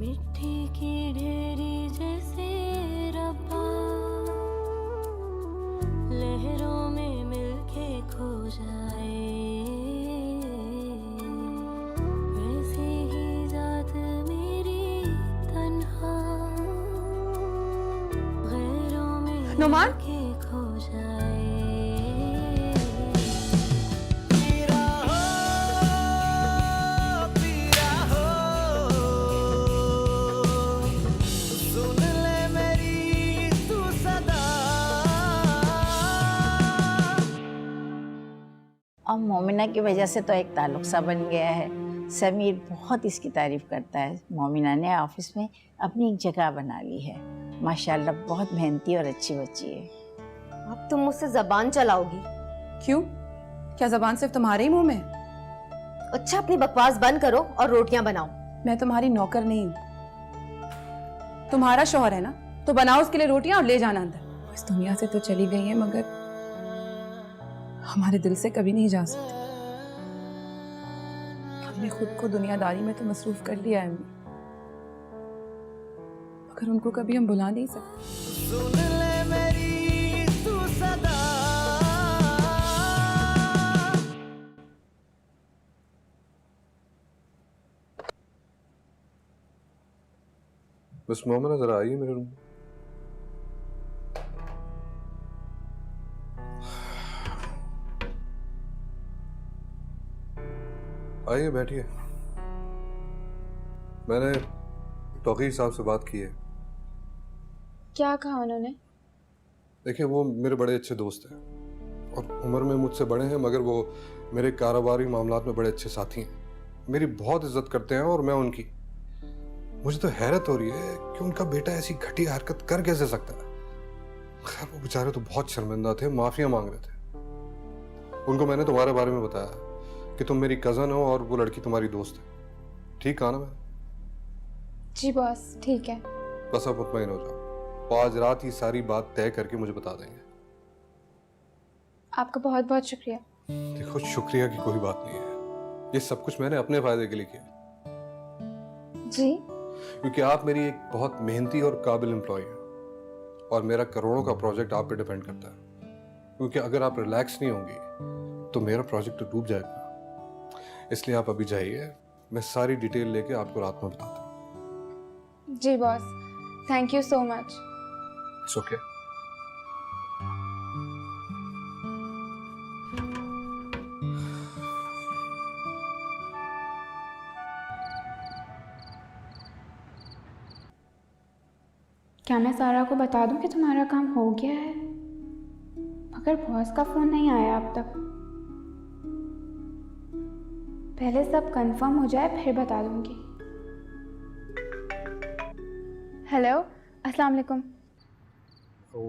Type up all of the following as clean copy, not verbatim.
मिट्टी की ढेरी जैसे रब्बा, लहरों में मिलके खो जाए, वैसी ही जात मेरी तन्हा, गैरों में नुमान? मिलके खो जाए। और मोमिना की वजह से तो एक ताल्लुक सा बन गया है। समीर बहुत इसकी तारीफ करता है। मोमिना ने ऑफिस में अपनी एक जगह बना ली है। माशाल्लाह बहुत मेहनती और अच्छी बच्ची है। अब तुम मुझसे जबान चलाओगी? क्यों? क्या जबान सिर्फ तुम्हारे ही मुंह में है? अच्छा, अपनी बकवास बंद करो और रोटियां बनाओ। मैं तुम्हारी नौकर नहीं हूँ, तुम्हारा शौहर है ना, तो बनाओ उसके लिए रोटियां और ले जाना अंदर। इस दुनिया से तो चली गई है मगर हमारे दिल से कभी नहीं जा सकती। हमने खुद को दुनियादारी में तो मसरूफ कर लिया है मगर उनको कभी हम भुला नहीं सकते। सुन ले मेरी तू सदा। मिस मोमिना जरा आइए मेरे रूम। आइए बैठिए। मैंने तौकीर साहब से बात की है। क्या कहा उन्होंने? देखिए, वो मेरे बड़े अच्छे दोस्त हैं और उम्र में मुझसे बड़े हैं, मगर वो मेरे कारोबारी मामलात में बड़े अच्छे साथी हैं। मेरी बहुत इज्जत करते हैं और मैं उनकी। मुझे तो हैरत हो रही है कि उनका बेटा ऐसी घटिया हरकत कर कैसे सकता है। खैर, वो बेचारे तो बहुत शर्मिंदा थे, माफिया मांग रहे थे। उनको मैंने तुम्हारे बारे में बताया कि तुम मेरी कजन हो और वो लड़की तुम्हारी दोस्त है। ठीक कहा ना मैंने? जी बॉस, ठीक है। बस अब मुतमईन हो जाओ। वो आज रात ही सारी बात तय करके मुझे बता देंगे। आपका बहुत बहुत शुक्रिया। देखो, शुक्रिया की कोई बात नहीं है। ये सब कुछ मैंने अपने फायदे के लिए किया, जी? क्योंकि आप मेरी एक बहुत मेहनती और काबिल एम्प्लॉय हैं और मेरा करोड़ों का प्रोजेक्ट आप पे डिपेंड करता है। क्योंकि अगर आप रिलैक्स नहीं होंगी तो मेरा प्रोजेक्ट तो डूब जाएगा। इसलिए आप अभी जाइए, मैं सारी डिटेल लेके आपको रात में बताता हूँ। जी boss, thank you so much. It's okay. क्या मैं सारा को बता दूं कि तुम्हारा काम हो गया है? मगर बॉस का फोन नहीं आया अब तक। पहले सब कंफर्म हो जाए फिर बता दूंगी। हेलो, अस्सलाम वालेकुम।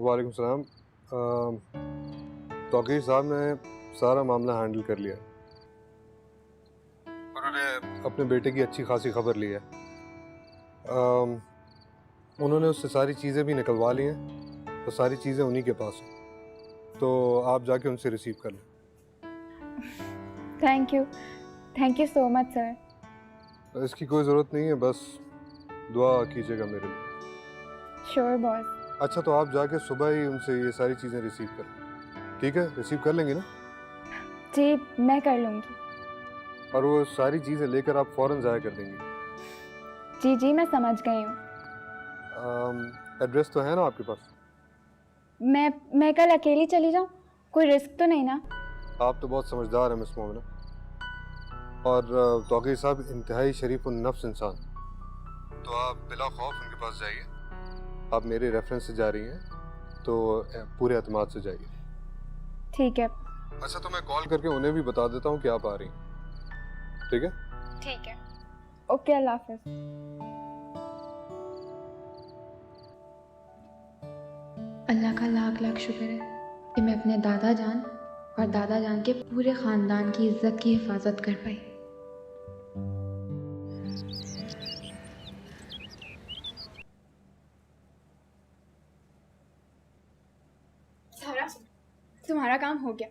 वालेकुम सलाम। तौकीर साहब ने सारा मामला हैंडल कर लिया। उन्होंने अपने बेटे की अच्छी खासी खबर ली है। उन्होंने उससे सारी चीज़ें भी निकलवा ली हैं, तो सारी चीज़ें उन्हीं के पास हैं। तो आप जाके उनसे रिसीव कर लें। Thank you so much sir. इसकी कोई ज़रूरत नहीं है, बस दुआ कीजिएगा मेरे लिए। Sure boss. अच्छा, तो आप जाके सुबह ही उनसे ये सारी चीज़ें रिसीव कर लें। ठीक है? रिसीव कर लेंगे ना? जी, मैं कर लूँगी। और वो सारी चीज़ें लेकर आप फ़ौरन ज़ाया कर देंगी। जी जी, मैं समझ गई हूँ। एड्रेस तो है ना आपके पास? मैं कल अकेली चली जाऊँ? कोई रिस्क तो नहीं ना? आप तो बहुत समझदार हैं मिस मोमिना। और तौकीर साहब इंतहाई शरीफ और नफ्स इंसान। तो आप बिला खौफ उनके पास जाइए। आप मेरे रेफरेंस से जा रही हैं तो पूरे एतमाद से जाइए। ठीक है। अच्छा, तो मैं कॉल करके उन्हें भी बता देता हूँ कि आप आ रही हैं। ठीक है? ठीक है। ओके, अल्लाह हाफिज़। अल्लाह का लाख लाख शुक्र है कि मैं अपने दादा जान और दादा जान के पूरे ख़ानदान की इज्जत की हिफाजत कर पाई। सारा, तुम्हारा काम हो गया।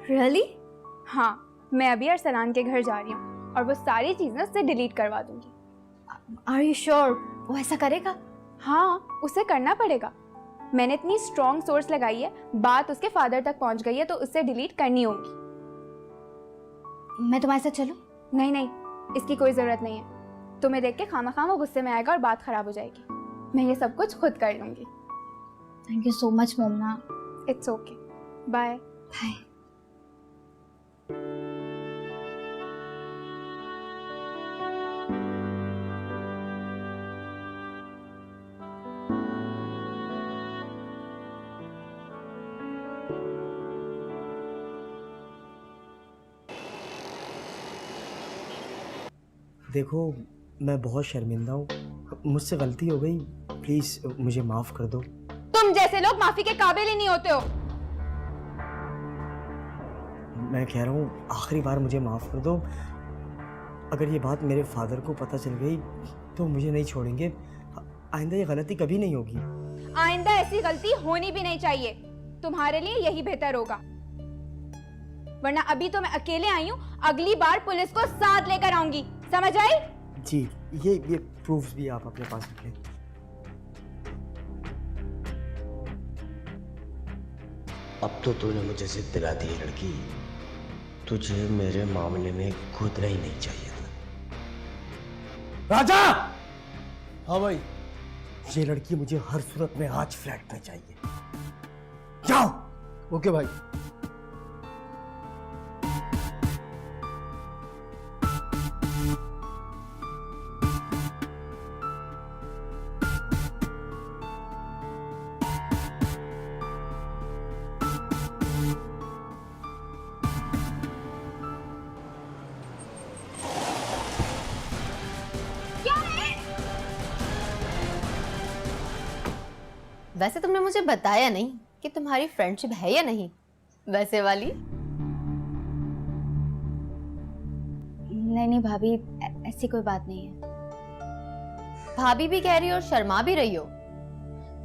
रियली? हाँ, मैं अभी अरसलान के घर जा रही हूँ और वो सारी चीज़ें उससे डिलीट करवा दूँगी। आर यू श्योर वो ऐसा करेगा? हाँ, उसे करना पड़ेगा। मैंने इतनी स्ट्रॉन्ग सोर्स लगाई है, बात उसके फादर तक पहुंच गई है तो उससे डिलीट करनी होगी। मैं तुम्हारे साथ चलूं? नहीं नहीं, इसकी कोई ज़रूरत नहीं है। तुम्हें देख के खामा वो गुस्से में आएगा और बात खराब हो जाएगी। मैं ये सब कुछ खुद कर लूँगी। Thank you so much Momna. It's okay, bye. Bye. देखो, मैं बहुत शर्मिंदा हूँ, मुझसे गलती हो गई, प्लीज मुझे माफ कर दो। तुम जैसे लोग माफी के काबिल ही नहीं होते हो। मैं कह रहा हूँ आखिरी बार मुझे माफ कर दो। अगर ये बात मेरे फादर को पता चल गई तो मुझे नहीं छोड़ेंगे। आइंदा ये गलती कभी नहीं होगी। आइंदा ऐसी गलती होनी भी नहीं चाहिए। तुम्हारे लिए यही बेहतर होगा, वरना अभी तो मैं अकेले आई हूँ, अगली बार पुलिस को साथ लेकर आऊंगी। समझ आई? जी, ये प्रूफ्स भी आप अपने पास रखें। अब तो तूने मुझे जिद दिला दी है लड़की, तुझे मेरे मामले में खुद ही नहीं चाहिए था। राजा! हाँ भाई, ये लड़की मुझे हर सूरत में आज फ्लैट में चाहिए। जाओ। ओके भाई। वैसे तुमने मुझे बताया नहीं कि तुम्हारी फ्रेंडशिप है या नहीं, वैसे वाली। नहीं भाभी, ऐसी कोई बात नहीं है। भाभी भी कह रही हो और शर्मा भी रही हो।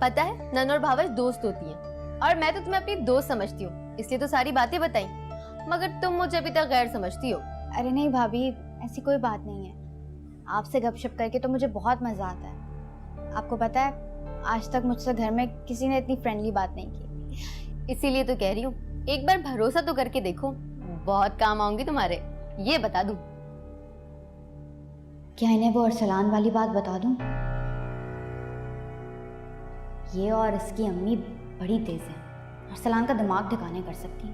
पता है नन और भावज दोस्त होती हैं, और मैं तो तुम्हें अपनी दोस्त समझती हूँ, इसलिए तो सारी बातें बताई, मगर तुम मुझे अभी तक गैर समझती हो। अरे नहीं भाभी, ऐसी कोई बात नहीं है। आपसे गपशप करके तो मुझे बहुत मजा आता है। आपको पता है, आज तक मुझसे घर में किसी ने इतनी फ्रेंडली बात नहीं की। इसीलिए तो कह रही हूँ, एक बार भरोसा तो करके देखो, बहुत काम आऊंगी तुम्हारे, ये बता दूं। क्या इन्हें वो अरसलान वाली बात बता दूं? ये और इसकी अम्मी बड़ी तेज है, अरसलान का दिमाग ठिकाने कर सकती है।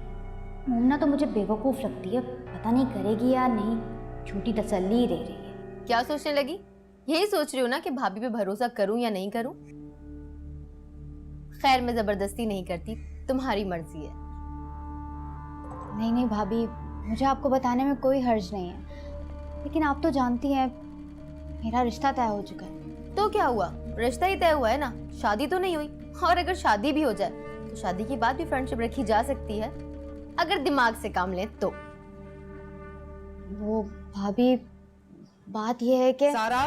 मोमना तो मुझे बेवकूफ़ लगती है, पता नहीं करेगी या नहीं, झूठी तसल्ली ही दे रही है। क्या सोचने लगी? यही सोच रही हो ना कि भाभी पे भरोसा करूं या नहीं करूं? खैर, मैं जबरदस्ती नहीं करती, तुम्हारी मर्जी है। नहीं भाभी, मुझे आपको बताने में कोई हर्ज नहीं है, लेकिन आप तो जानती हैं मेरा रिश्ता तय हो चुका है। तो क्या हुआ, रिश्ता ही तय हुआ है ना, शादी तो नहीं हुई। और अगर शादी भी हो जाए तो शादी के बाद भी फ्रेंडशिप रखी जा सकती है, अगर दिमाग से काम ले तो। वो भाभी, बात यह है कि सारा,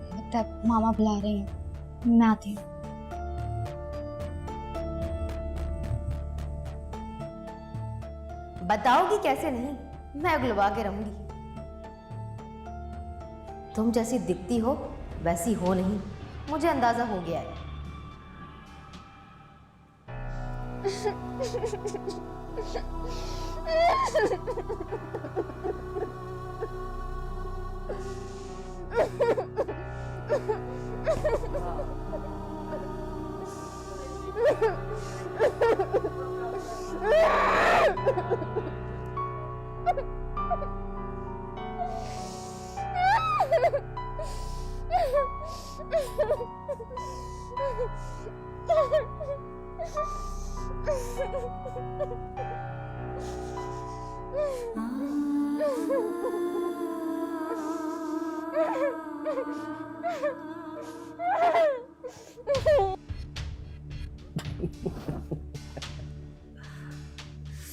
लगता है मामा बुला रहे हैं, मैं आती हूँ। बताओगी कैसे नहीं, मैं अगलवा के रहूंगी। तुम जैसी दिखती हो वैसी हो नहीं, मुझे अंदाजा हो गया है।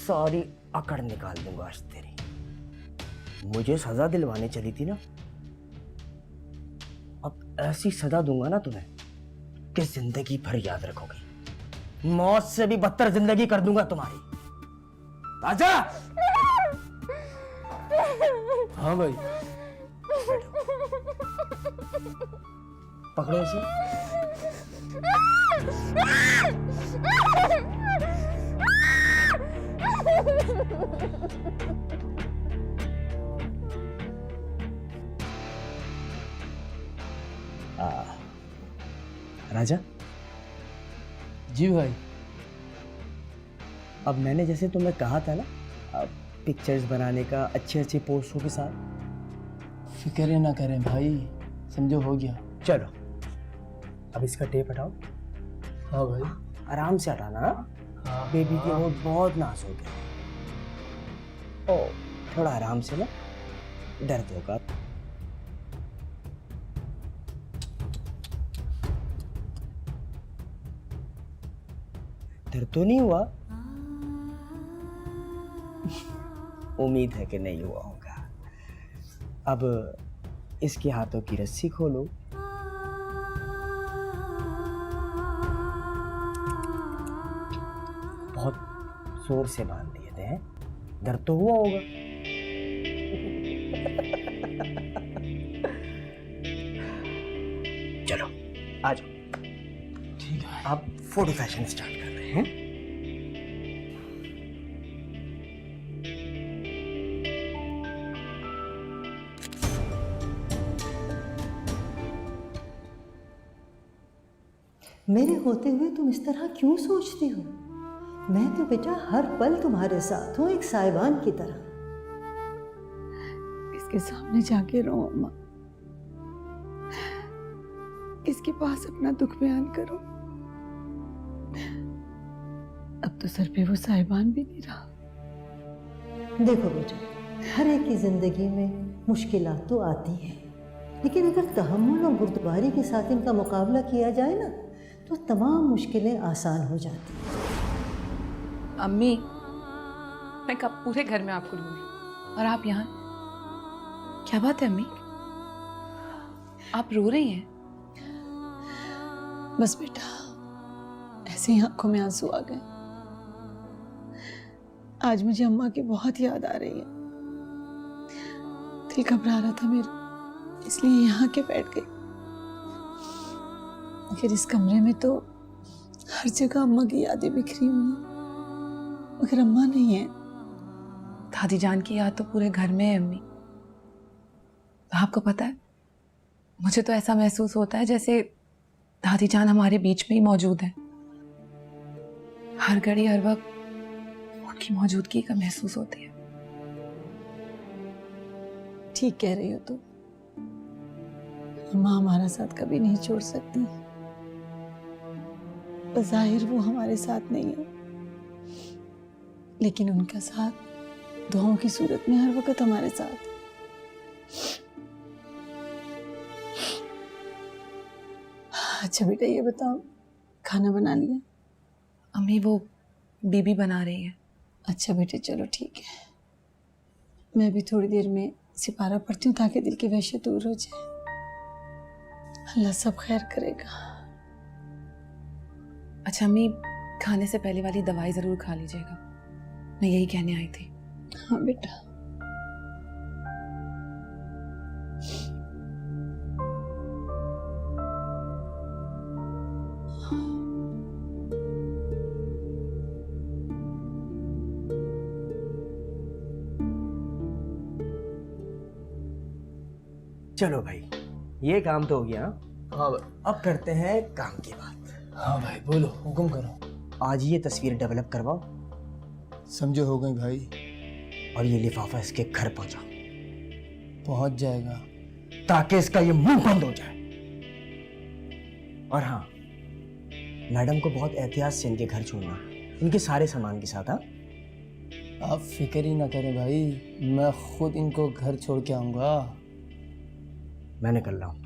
सारी अकड़ निकाल दूंगा आज तेरी। मुझे सजा दिलवाने चली थी ना, अब ऐसी सजा दूंगा ना तुम्हें कि जिंदगी भर याद रखोगी। मौत से भी बदतर जिंदगी कर दूंगा तुम्हारी। आजा। हाँ भाई, बैठो। पकड़ो इसे। राजा जी भाई। अब मैंने जैसे तुम्हें कहा था ना पिक्चर्स बनाने का अच्छे अच्छे पोस्टों के साथ, फिक्र ना करें भाई, समझो हो गया। चलो अब इसका टेप हटाओ। हाँ भाई। आराम से हटाना। हाँ, बेबी के होंठ बहुत नाजुक है। ओ थोड़ा आराम से ना, दर्द होगा। दर्द तो नहीं हुआ? उम्मीद है कि नहीं हुआ होगा। अब इसके हाथों की रस्सी खोलो। बहुत जोर से बांध दिए थे, दर्द तो हुआ होगा। चलो आ जाओ। ठीक है। आप फोटो सेशन स्टार्ट कर रहे हैं। मेरे होते हुए तुम इस तरह क्यों सोचती हो? मैं तो बेटा हर पल तुम्हारे साथ हूँ, एक साहिबान की तरह। इसके सामने जाके रो अम्मा, इसके पास अपना दुख बयान करो। अब तो सर पे वो साहिबान भी नहीं रहा। देखो बेटा, हर एक की जिंदगी में मुश्किलात तो आती हैं, लेकिन अगर तहम्मुल और बुर्दबारी के साथ इनका मुकाबला किया जाए ना, तो तमाम मुश्किलें आसान हो जाती हैं। अम्मी, मैं कब पूरे घर में आपको ढूंढ और आप यहाँ? क्या बात है अम्मी, आप रो रही हैं? बस बेटा, ऐसे ही आंखों में आंसू आ गए। आज मुझे अम्मा की बहुत याद आ रही है। दिल घबरा रहा था मेरा, इसलिए यहाँ के बैठ गई। मगर इस कमरे में तो हर जगह अम्मा की यादें बिखरी हुई हैं, मगर अम्मा नहीं है। दादी जान की याद तो पूरे घर में है अम्मी। आपको पता है, मुझे तो ऐसा महसूस होता है जैसे दादी जान हमारे बीच में ही मौजूद है। हर घड़ी हर वक्त उनकी मौजूदगी का महसूस होती है। ठीक कह रही हो तुम। अम्मा हमारा साथ कभी नहीं छोड़ सकती। बज़ाहिर वो हमारे साथ नहीं है, लेकिन उनका साथ दुआओं की सूरत में हर वक्त हमारे साथ। अच्छा बेटा, ये बताओ, खाना बना लिया? अम्मी वो बीबी बना रही है। अच्छा बेटे, चलो ठीक है। मैं भी थोड़ी देर में सिपारा पढ़ती हूँ ताकि दिल की वहशत दूर हो जाए। अल्लाह सब खैर करेगा। अच्छा अम्मी, खाने से पहले वाली दवाई जरूर खा लीजिएगा, मैं यही कहने आई थी। हाँ बेटा। चलो भाई, ये काम तो हो गया। हाँ भाई। अब करते हैं काम की बात। हाँ भाई, बोलो, हुक्म करो। आज ये तस्वीर डेवलप करवाओ। समझो हो गई भाई। और ये लिफाफा इसके घर पहुंचा, पहुंच जाएगा, ताकि इसका ये मुंह बंद हो जाए। और हाँ, मैडम को बहुत एहतियात से इनके घर छोड़ना, इनके सारे सामान के साथ। हाँ, आप फिक्र ही ना करें भाई, मैं खुद इनको घर छोड़ के आऊंगा। मैं निकल रहा हूँ।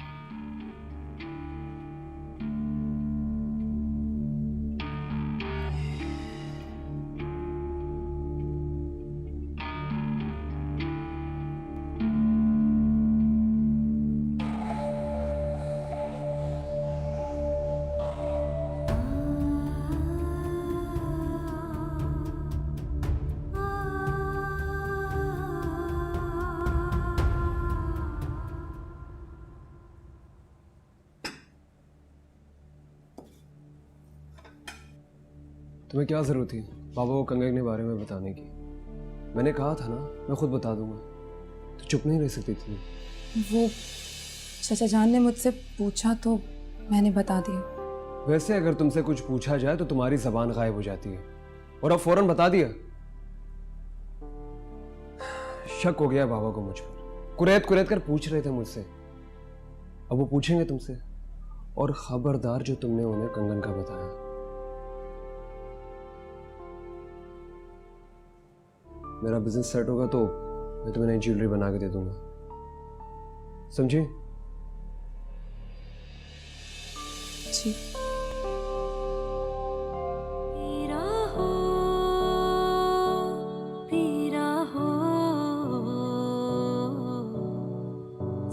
तुम्हें क्या ज़रूरत थी पापा को कंगन के बारे में बताने की? मैंने कहा था ना मैं खुद बता दूंगा। तो चुप नहीं रह सकती थी? वो चाचा जान ने मुझसे पूछा तो मैंने बता दिया। वैसे अगर तुमसे कुछ पूछा जाए तो तुम्हारी जबान गायब हो जाती है, और अब फौरन बता दिया। शक हो गया बाबा को मुझ पर, कुरैत कुरैत कर पूछ रहे थे मुझसे। अब वो पूछेंगे तुमसे, और खबरदार जो तुमने उन्हें कंगन का बताया। मेरा बिजनेस सेट होगा तो मैं तुम्हें नई ज्वेलरी बना के दे दूंगा, समझी? जी। पीरा हो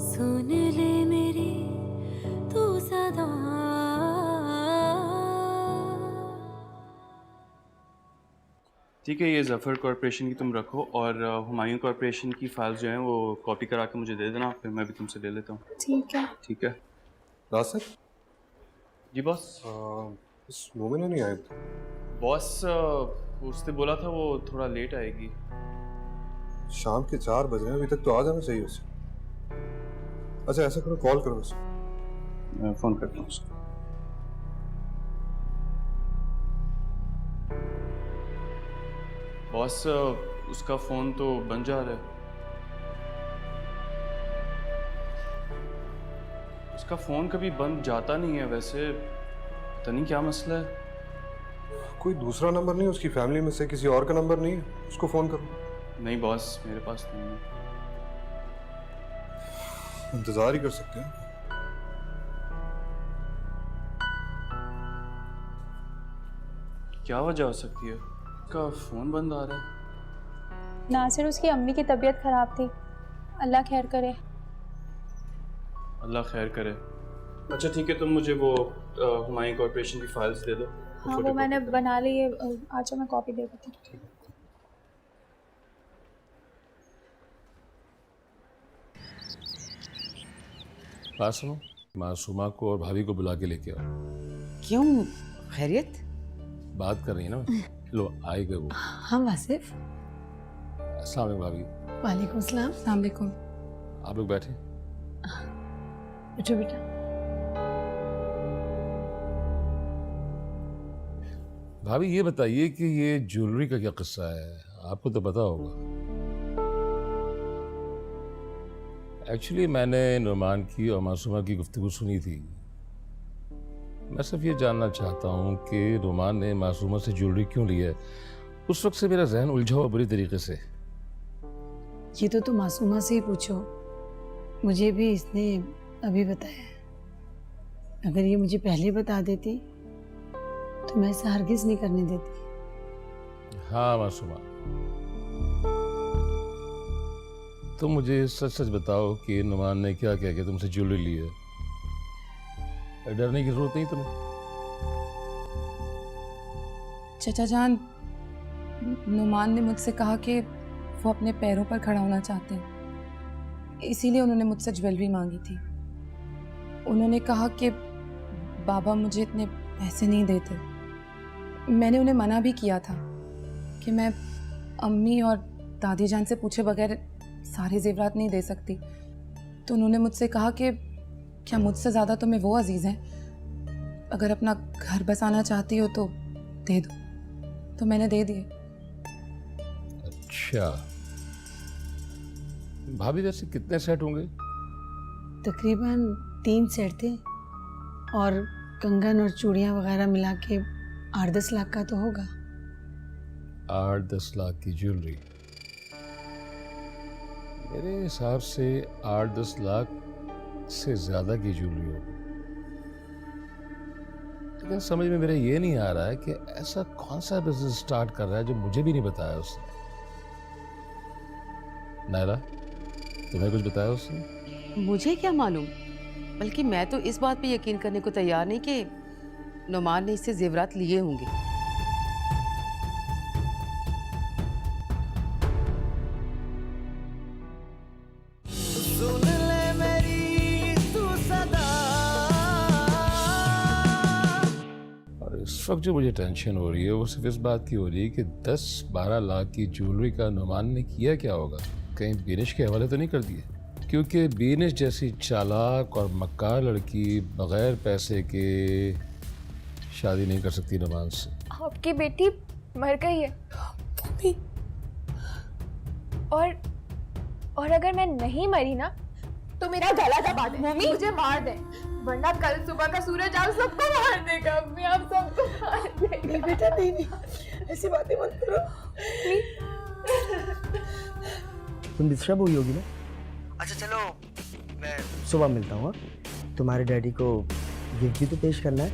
सुन ले मेरी तू सदा। ठीक है, ये ज़फ़र कॉरपोरेशन की तुम रखो, और हुमायूं कॉरपोरेशन की फाइल्स जो हैं वो कॉपी करा के मुझे दे देना, फिर मैं भी तुमसे ले लेता हूँ। ठीक है। ठीक है। नासिर? जी बॉस। इस मोमिना नहीं आई? बॉस उसने बोला था वो थोड़ा लेट आएगी। शाम के 4 बज रहे हैं, अभी तक तो आ जाना चाहिए उसे। अच्छा ऐसा करो, कॉल करो उसे। मैं फ़ोन करता हूँ उसको। बॉस उसका फ़ोन तो बंद जा रहा है। उसका फ़ोन कभी बंद जाता नहीं है, वैसे पता नहीं क्या मसला है। कोई दूसरा नंबर नहीं, उसकी फैमिली में से किसी और का नंबर नहीं है? उसको फ़ोन करो। नहीं बॉस, मेरे पास नहीं है। इंतज़ार ही कर सकते हैं। क्या वजह हो सकती है? उसका फ़ोन बंद आ रहा है। नासिर, उसकी अम्मी की तबीयत खराब थी, अल्लाह खैर करे। अल्लाह खैर करे। अच्छा ठीक है, तुम मुझे वो हुमायूं कॉरपोरेशन की फाइल्स दे दो। हाँ वो मैंने बना ली है, आज मैं कॉपी दे देती हूँ। बात सुनो, मासूमा को और भाभी को बुला के लेके आओ। क्यों, खैरियत? बात कर रही है ना। लो आई गए वो। हाँ वासिफ। अस्सलाम वालेकुम भाभी। वालेकुम सलाम। अस्सलाम वालेकुम। आप लोग बैठे। बैठो बेटा। भाभी ये बताइए कि ये ज्वेलरी का क्या किस्सा है, आपको तो पता होगा। एक्चुअली मैंने नुमान की और मासूमा की गुफ्तगू सुनी थी। मैं सिर्फ ये जानना चाहता हूँ कि नुमान ने मासूमा से ज्वेलरी क्यों ली है। उस वक्त से मेरा जहन उलझा हुआ बुरी तरीके से। ये तो तुम मासूमा से ही पूछो, मुझे भी इसने अभी बताया। अगर ये मुझे पहले बता देती तो मैं ऐसा हरगिज नहीं करने देती। हाँ मासूमा, तुम मुझे सच सच बताओ कि नुमान ने क्या कह के तुमसे ज्वेलरी ली है। डरने की जरूरत नहीं तुम्हें। चाचा जान, नुमान ने मुझसे कहा कि वो अपने पैरों पर खड़ा होना चाहते हैं, इसीलिए उन्होंने मुझसे ज्वेलरी मांगी थी। उन्होंने कहा कि बाबा मुझे इतने पैसे नहीं देते। मैंने उन्हें मना भी किया था कि मैं अम्मी और दादी जान से पूछे बगैर सारे जेवरात नहीं दे सकती। तो उन्होंने मुझसे कहा कि क्या मुझसे ज़्यादा तुम्हें वो अजीज़ हैं, अगर अपना घर बसाना चाहती हो तो दे दो। तो मैंने दे दिए। अच्छा भाभी, वैसे कितने सेट होंगे? तकरीबन 3 सेट थे, और कंगन और चूड़ियाँ वगैरह मिला के 8-10 लाख का तो होगा। 8-10 लाख की ज्वेलरी? मेरे हिसाब से 8-10 लाख से ज़्यादा की ज्वेलरी होगी। लेकिन समझ में मेरे ये नहीं आ रहा है कि ऐसा कौन सा बिजनेस स्टार्ट कर रहा है जो मुझे भी नहीं बताया उसने। नायरा, तुम्हें कुछ बताया उसने? मुझे क्या मालूम, बल्कि मैं तो इस बात पे यकीन करने को तैयार नहीं कि नुमान ने इससे जेवरात लिए होंगे। सुन ले मेरी तू सदा। और इस इस वक्त जो मुझे टेंशन हो रही है वो सिर्फ इस बात की हो रही है कि 10-12 लाख की ज्वेलरी का नुमान ने किया क्या होगा, कहीं बीनिश के हवाले तो नहीं कर दिए? क्योंकि बीनिश जैसी चालाक और मक्कार लड़की बगैर पैसे के शादी नहीं कर सकती नुमान से। आपकी बेटी मर गई है और अगर मैं नहीं मरी ना तो मेरा गला दबा दे, मम्मी मुझे मार दे, वरना कल सुबह का सूरज आप सबको मार देगा। अम्मी आप सबको मार देगा। नहीं बेटा नहीं, ऐसी बातें मत करो। तुम डिस्टर्ब हुई होगी ना? अच्छा चलो मैं सुबह मिलता हूँ। तुम्हारे डैडी को गिफ्ट भी तो पेश करना है।